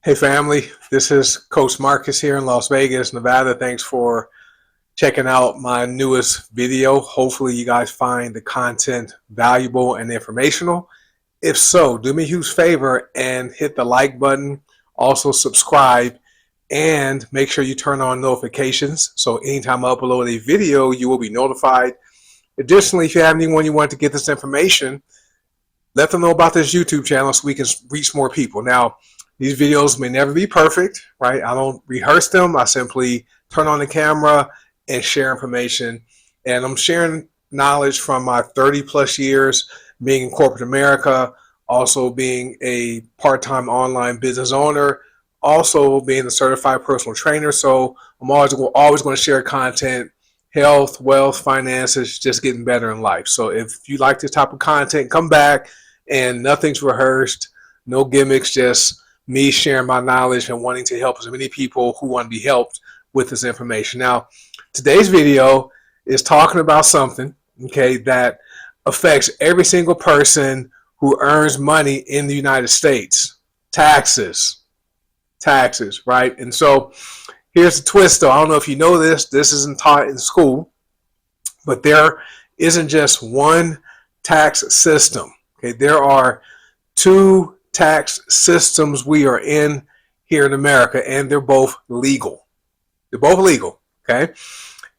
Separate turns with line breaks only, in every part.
Hey family, this is Coach Marcus here in Las Vegas, Nevada. Thanks for checking out my newest video. Hopefully you guys find the content valuable and informational. If so, do me a huge favor and hit the like button. Also subscribe and make sure you turn on notifications so anytime I upload a video, you will be notified. Additionally, if you have anyone you want to get this information, let them know about this YouTube channel so we can reach more people. Now, these videos may never be perfect, right? I don't rehearse them. I simply turn on the camera and share information. And I'm sharing knowledge from my 30 plus years being in corporate America, also being a part-time online business owner, also being a certified personal trainer. So I'm always going to share content, health, wealth, finances, just getting better in life. So if you like this type of content, come back, and nothing's rehearsed, no gimmicks, just me sharing my knowledge and wanting to help as many people who want to be helped with this information. Now, today's video is talking about something, okay, that affects every single person who earns money in the United States. Taxes, right? And so here's the twist though. I don't know if you know this isn't taught in school, but there isn't just one tax system. Okay, there are two tax systems we are in here in America, and they're both legal. They're both legal, okay?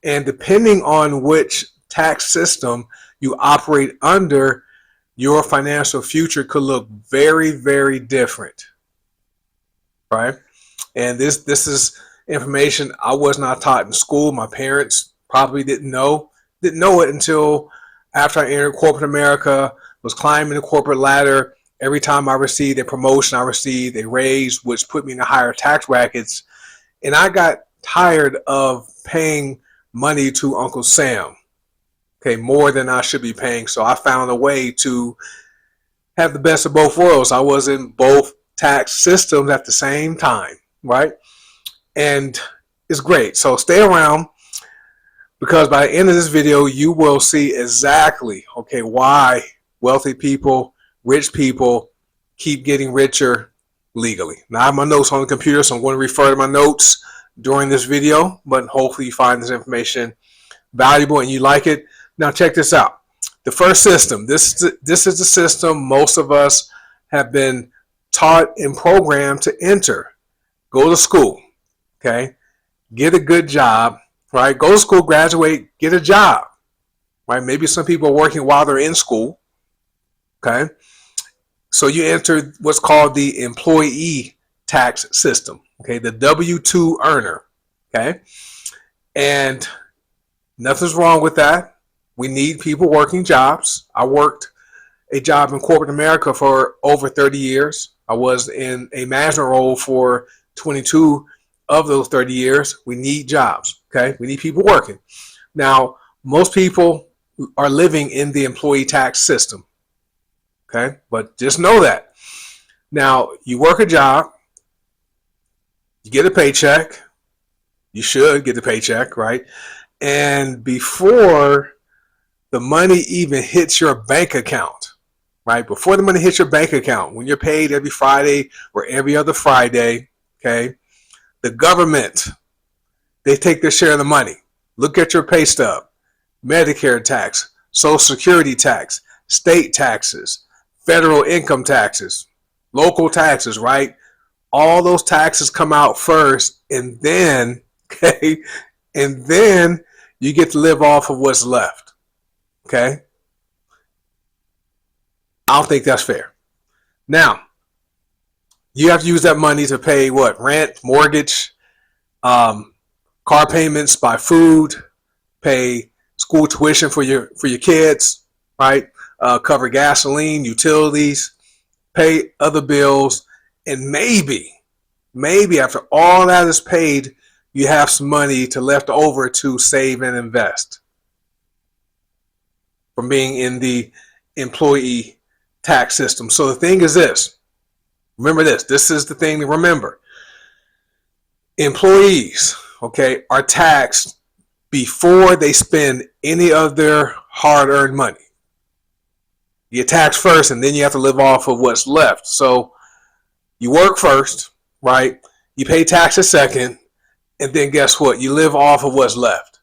And depending on which tax system you operate under, your financial future could look very, very different, right? And this is information I was not taught in school. My parents probably didn't know it until after I entered corporate America, was climbing the corporate ladder. Every time I received a promotion, I received a raise, which put me in the higher tax brackets. And I got tired of paying money to Uncle Sam, okay, more than I should be paying. So I found a way to have the best of both worlds. I was in both tax systems at the same time, right? And it's great. So stay around, because by the end of this video, you will see exactly, okay, why wealthy people, rich people keep getting richer legally. Now I have my notes on the computer, so I'm going to refer to my notes during this video, but hopefully you find this information valuable and you like it. Now check this out. The first system, this is the system most of us have been taught and programmed to enter. Go to school, okay? Get a good job, right? Go to school, graduate, get a job, right? Maybe some people are working while they're in school. Okay, so you enter what's called the employee tax system, okay, the W-2 earner, okay, and nothing's wrong with that. We need people working jobs. I worked a job in corporate America for over 30 years. I was in a management role for 22 of those 30 years. We need jobs, okay, we need people working. Now, most people are living in the employee tax system. Okay, but just know that. Now, you work a job, you get a paycheck, you should get a paycheck, right? And before the money even hits your bank account, right? Before the money hits your bank account, when you're paid every Friday or every other Friday, okay, the government, they take their share of the money. Look at your pay stub, Medicare tax, Social Security tax, state taxes, federal income taxes, local taxes, right? All those taxes come out first, and then, okay, and then you get to live off of what's left, okay? I don't think that's fair. Now, you have to use that money to pay what? Rent, mortgage, car payments, buy food, pay school tuition for your kids, right? Cover gasoline, utilities, pay other bills, and maybe after all that is paid, you have some money to left over to save and invest from being in the employee tax system. So the thing is this, remember this is the thing to remember. Employees, okay, are taxed before they spend any of their hard-earned money. You get taxed first, and then you have to live off of what's left. So you work first, right? You pay taxes second, and then guess what? You live off of what's left.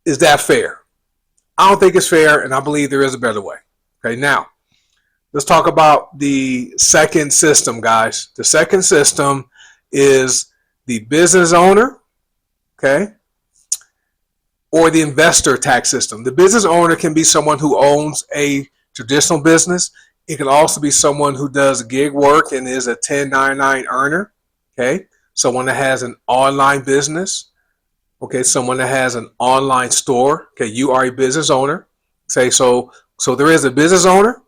Is that fair? I don't think it's fair, and I believe there is a better way. Okay, now let's talk about the second system, guys. The second system is the business owner, okay, or the investor tax system. The business owner can be someone who owns a traditional business. It can also be someone who does gig work and is a 1099 earner, okay? Someone that has an online business, okay? Someone that has an online store, okay? You are a business owner, okay? So there is a business owner,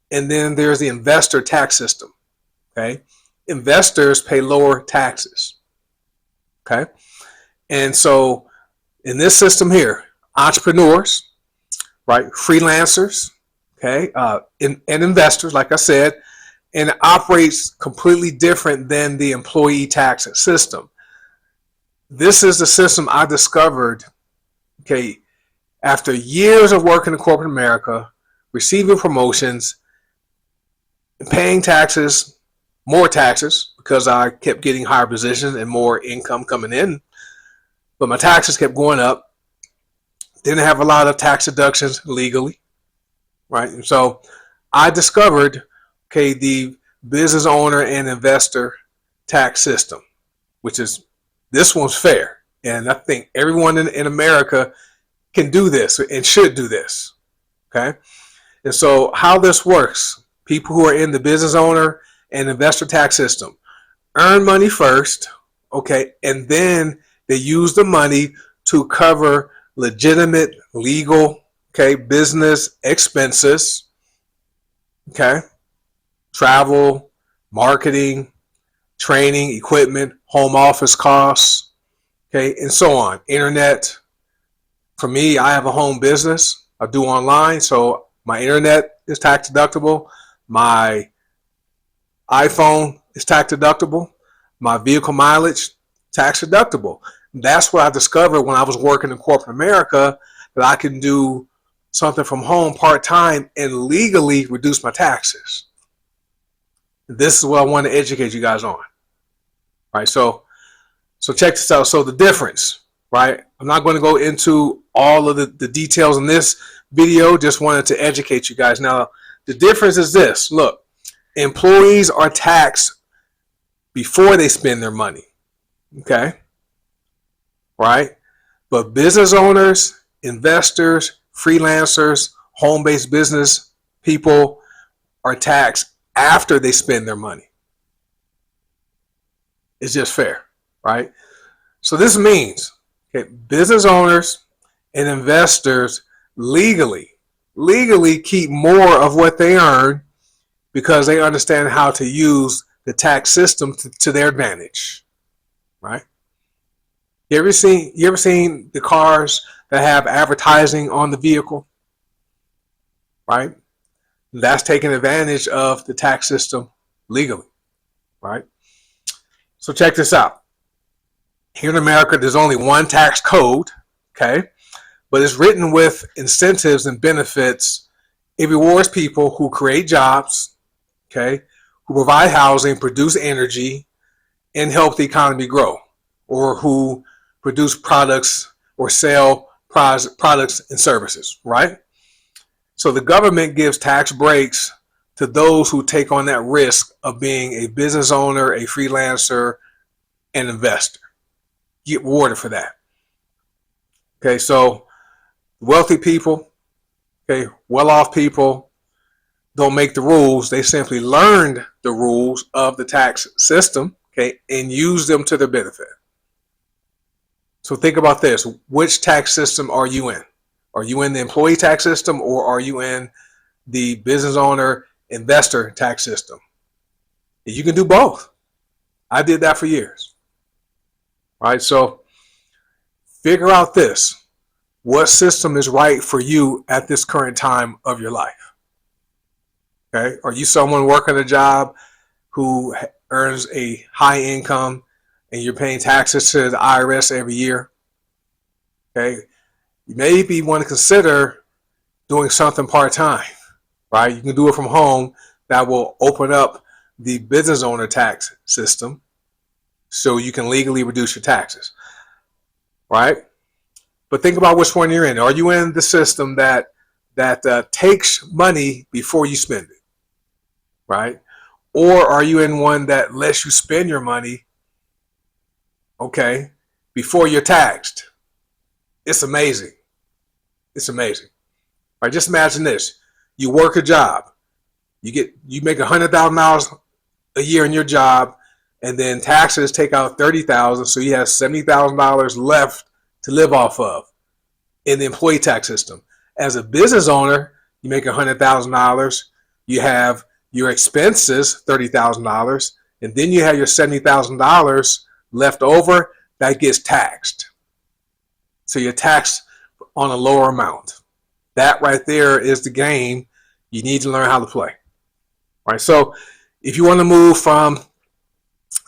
and then there's the investor tax system, okay? Investors pay lower taxes, okay? And so in this system here, entrepreneurs, right? Freelancers, okay, and investors, like I said, and it operates completely different than the employee tax system. This is the system I discovered, okay, after years of working in corporate America, receiving promotions, and paying taxes, more taxes, because I kept getting higher positions and more income coming in, but my taxes kept going up. Didn't have a lot of tax deductions legally. Right, and so I discovered, okay, the business owner and investor tax system, which is, this one's fair, and I think everyone in America can do this and should do this, okay? And so how this works, people who are in the business owner and investor tax system earn money first, okay, and then they use the money to cover legitimate, legal, okay, business expenses, okay, travel, marketing, training, equipment, home office costs, okay, and so on. Internet. For me, I have a home business. I do online, so my internet is tax deductible. My iPhone is tax deductible. My vehicle mileage, tax deductible. That's what I discovered when I was working in corporate America, that I can do something from home part-time and legally reduce my taxes. This is what I want to educate you guys on. Right? So check this out. So the difference, right? I'm not going to go into all of the details in this video. Just wanted to educate you guys. Now, the difference is this. Look, employees are taxed before they spend their money. Okay? Right? But business owners, investors, freelancers, home-based business people are taxed after they spend their money. It's just fair, right? So this means, okay, business owners and investors legally keep more of what they earn because they understand how to use the tax system to their advantage, right? You ever seen the cars that have advertising on the vehicle, right? That's taking advantage of the tax system legally, right? So check this out. Here in America, there's only one tax code, okay? But it's written with incentives and benefits. It rewards people who create jobs, okay? Who provide housing, produce energy, and help the economy grow, or who produce products or sell products and services, right? So the government gives tax breaks to those who take on that risk of being a business owner, a freelancer, and investor. Get rewarded for that. Okay, so wealthy people, okay, well-off people don't make the rules. They simply learned the rules of the tax system, okay, and use them to their benefit. So think about this. Which tax system are you in? Are you in the employee tax system, or are you in the business owner investor tax system? You can do both. I did that for years. Right? So figure out this. What system is right for you at this current time of your life? Okay? Are you someone working a job who earns a high income and you're paying taxes to the IRS every year? Okay? You maybe want to consider doing something part-time, right? You can do it from home. That will open up the business owner tax system, so you can legally reduce your taxes, right? But think about which one you're in. Are you in the system that takes money before you spend it, right? Or are you in one that lets you spend your money, okay, before you're taxed? It's amazing. It's amazing. All right, just imagine this. You work a job. You make $100,000 a year in your job, and then taxes take out $30,000, so you have $70,000 left to live off of in the employee tax system. As a business owner, you make $100,000. You have your expenses, $30,000, and then you have your $70,000 left over that gets taxed. So you're taxed on a lower amount. That right there is the game you need to learn how to play. All right, so if you want to move from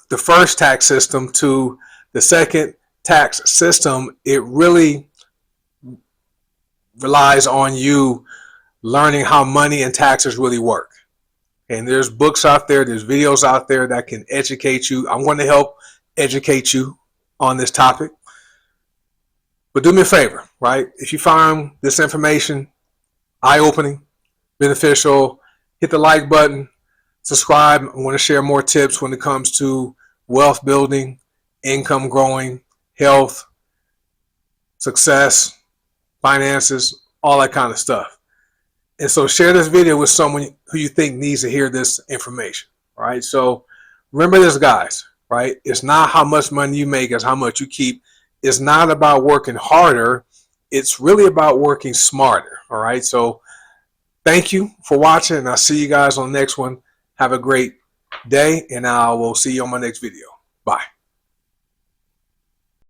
the first tax system to the second tax system, it really relies on you learning how money and taxes really work. And there's books out there, there's videos out there that can educate you. I'm going to help educate you on this topic. But do me a favor, right? If you find this information eye-opening, beneficial, hit the like button, subscribe. I want to share more tips when it comes to wealth building, income growing, health, success, finances, all that kind of stuff. And so share this video with someone who you think needs to hear this information. All right. So remember this, guys, right? It's not how much money you make, it's how much you keep. It's not about working harder. It's really about working smarter. All right. So thank you for watching, and I'll see you guys on the next one. Have a great day, and I will see you on my next video. Bye.